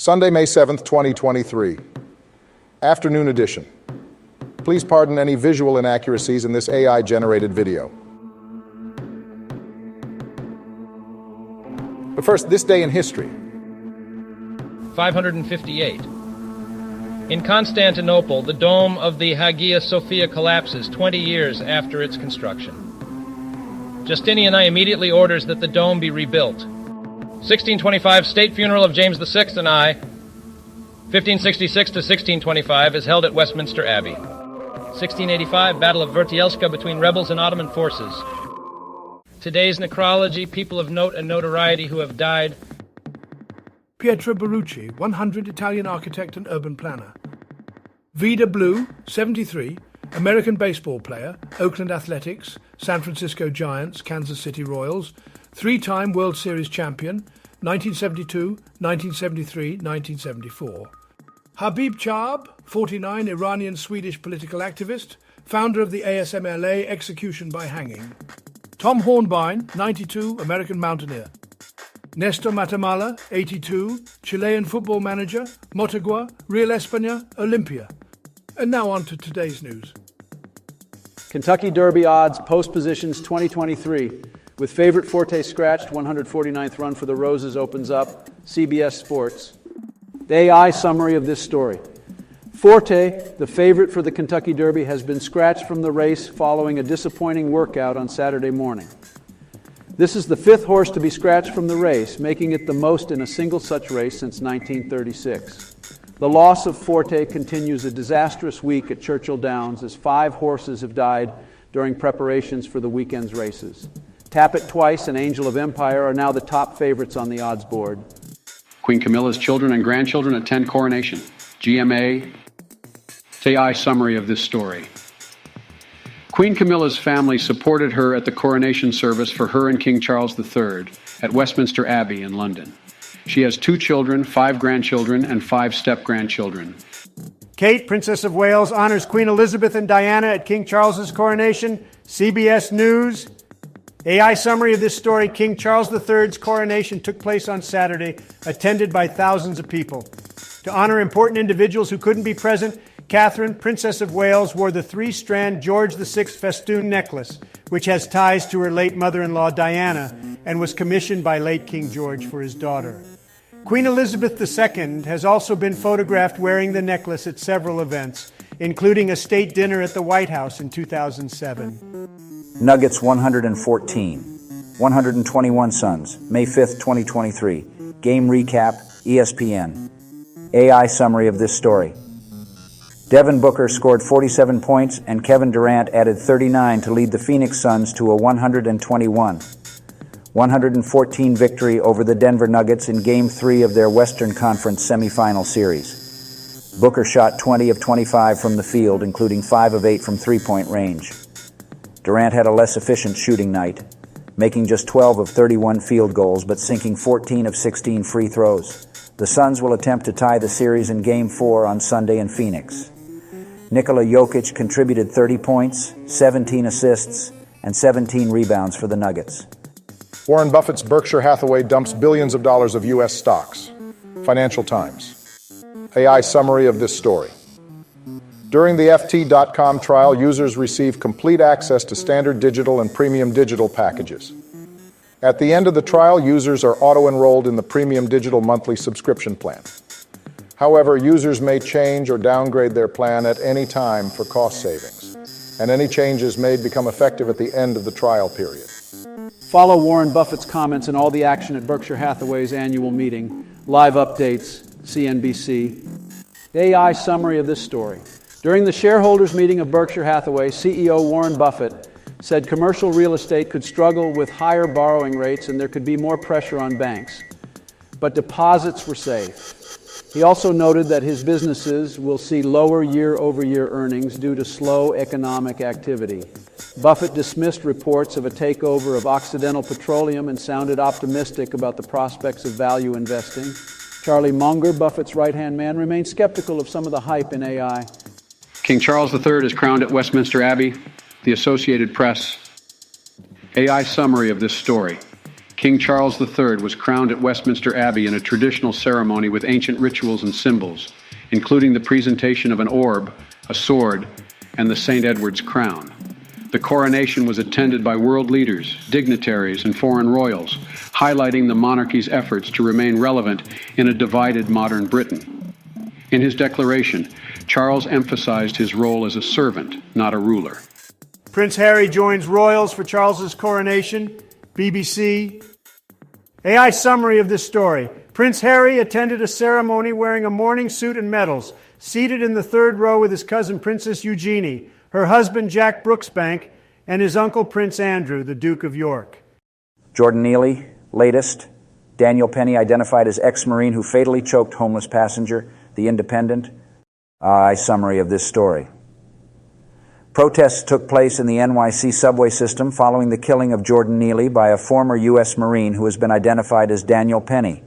Sunday, May 7th, 2023. Afternoon edition. Please pardon any visual inaccuracies in this AI-generated video. But first, this day in history. 558. In Constantinople, the dome of the Hagia Sophia collapses 20 years after its construction. Justinian I immediately orders that the dome be rebuilt. 1625, state funeral of James VI and I. 1566 to 1625 is held at Westminster Abbey. 1685, Battle of Vertielska between rebels and Ottoman forces. Today's necrology, people of note and notoriety who have died. Pietro Barrucci, 100, Italian architect and urban planner. Vida Blue, 73, American baseball player, Oakland Athletics, San Francisco Giants, Kansas City Royals, three-time World Series champion, 1972, 1973, 1974. Habib Chab, 49, Iranian-Swedish political activist, founder of the ASMLA, execution by hanging. Tom Hornbein, 92, American mountaineer. Nestor Matamala, 82, Chilean football manager, Motagua, Real España, Olympia. And now on to today's news. Kentucky Derby odds, post positions 2023. With favorite Forte scratched, 149th run for the Roses opens up, CBS Sports. The AI summary of this story. Forte, the favorite for the Kentucky Derby, has been scratched from the race following a disappointing workout on Saturday morning. This is the fifth horse to be scratched from the race, making it the most in a single such race since 1936. The loss of Forte continues a disastrous week at Churchill Downs as 5 horses have died during preparations for the weekend's races. Tappet Twice and Angel of Empire are now the top favorites on the odds board. Queen Camilla's children and grandchildren attend coronation. GMA. AI summary of this story. Queen Camilla's family supported her at the coronation service for her and King Charles III at Westminster Abbey in London. She has 2 children, 5 grandchildren, and 5 step-grandchildren. Kate, Princess of Wales, honors Queen Elizabeth and Diana at King Charles's coronation. CBS News. AI summary of this story. King Charles III's coronation took place on Saturday, attended by thousands of people. To honor important individuals who couldn't be present, Catherine, Princess of Wales, wore the 3-strand George VI festoon necklace, which has ties to her late mother-in-law Diana and was commissioned by late King George for his daughter. Queen Elizabeth II has also been photographed wearing the necklace at several events, including a state dinner at the White House in 2007. Nuggets 114, 121 Suns, May 5th, 2023. Game recap, ESPN. AI summary of this story. Devin Booker scored 47 points and Kevin Durant added 39 to lead the Phoenix Suns to a 121-114 victory over the Denver Nuggets in Game 3 of their Western Conference semifinal series. Booker shot 20 of 25 from the field, including 5 of 8 from three-point range. Durant had a less efficient shooting night, making just 12 of 31 field goals but sinking 14 of 16 free throws. The Suns will attempt to tie the series in Game 4 on Sunday in Phoenix. Nikola Jokic contributed 30 points, 17 assists, and 17 rebounds for the Nuggets. Warren Buffett's Berkshire Hathaway dumps billions of dollars of U.S. stocks. Financial Times. AI summary of this story. During the FT.com trial, users receive complete access to standard digital and premium digital packages. At the end of the trial, users are auto-enrolled in the premium digital monthly subscription plan. However, users may change or downgrade their plan at any time for cost savings, and any changes made become effective at the end of the trial period. Follow Warren Buffett's comments and all the action at Berkshire Hathaway's annual meeting. Live updates, CNBC. The AI summary of this story. During the shareholders meeting of Berkshire Hathaway, CEO Warren Buffett said commercial real estate could struggle with higher borrowing rates and there could be more pressure on banks. But deposits were safe. He also noted that his businesses will see lower year-over-year earnings due to slow economic activity. Buffett dismissed reports of a takeover of Occidental Petroleum and sounded optimistic about the prospects of value investing. Charlie Munger, Buffett's right-hand man, remains skeptical of some of the hype in AI. King Charles III is crowned at Westminster Abbey. The Associated Press. AI summary of this story. King Charles III was crowned at Westminster Abbey in a traditional ceremony with ancient rituals and symbols, including the presentation of an orb, a sword, and the St. Edward's crown. The coronation was attended by world leaders, dignitaries, and foreign royals, highlighting the monarchy's efforts to remain relevant in a divided modern Britain. In his declaration, Charles emphasized his role as a servant, not a ruler. Prince Harry joins royals for Charles's coronation. BBC. AI summary of this story. Prince Harry attended a ceremony wearing a mourning suit and medals, seated in the third row with his cousin Princess Eugenie, her husband Jack Brooksbank, and his uncle Prince Andrew, the Duke of York. Jordan Neely, latest. Daniel Penny identified as ex-Marine who fatally choked homeless passenger. The Independent. Summary of this story. Protests took place in the NYC subway system following the killing of Jordan Neely by a former U.S. Marine who has been identified as Daniel Penny.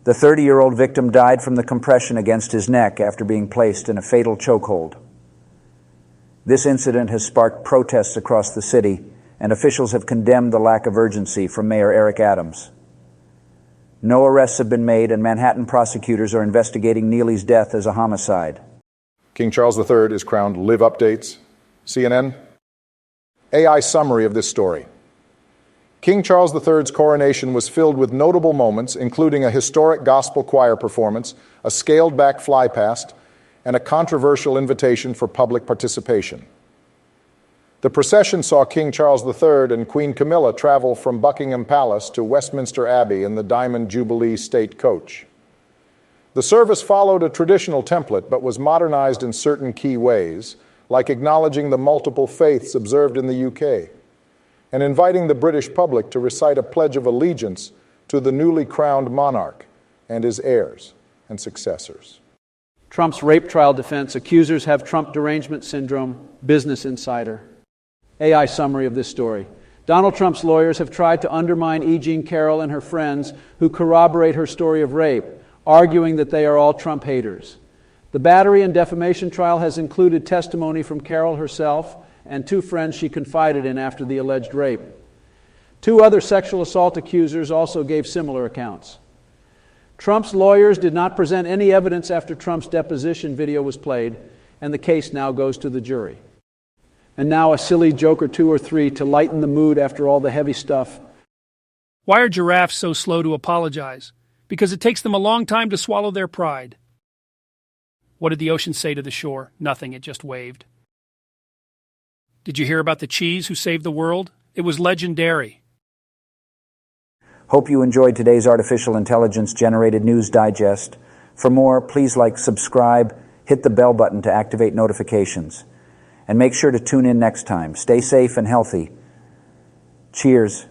The 30-year-old victim died from the compression against his neck after being placed in a fatal chokehold. This incident has sparked protests across the city, and officials have condemned the lack of urgency from Mayor Eric Adams. No arrests have been made, and Manhattan prosecutors are investigating Neely's death as a homicide. King Charles III is crowned. Live updates. CNN. AI summary of this story. King Charles III's coronation was filled with notable moments, including a historic gospel choir performance, a scaled-back flypast, and a controversial invitation for public participation. The procession saw King Charles III and Queen Camilla travel from Buckingham Palace to Westminster Abbey in the Diamond Jubilee State Coach. The service followed a traditional template but was modernized in certain key ways, like acknowledging the multiple faiths observed in the UK, and inviting the British public to recite a pledge of allegiance to the newly crowned monarch and his heirs and successors. Trump's rape trial defense. Accusers have Trump derangement syndrome. Business Insider. AI summary of this story. Donald Trump's lawyers have tried to undermine E. Jean Carroll and her friends who corroborate her story of rape, arguing that they are all Trump haters. The battery and defamation trial has included testimony from Carroll herself and two friends she confided in after the alleged rape. Two other sexual assault accusers also gave similar accounts. Trump's lawyers did not present any evidence after Trump's deposition video was played, and the case now goes to the jury. And now a silly joke or two or three to lighten the mood after all the heavy stuff. Why are giraffes so slow to apologize? Because it takes them a long time to swallow their pride. What did the ocean say to the shore? Nothing, it just waved. Did you hear about the cheese who saved the world? It was legendary. Hope you enjoyed today's Artificial Intelligence-generated news digest. For more, please subscribe, hit the bell button to activate notifications. And make sure to tune in next time. Stay safe and healthy. Cheers.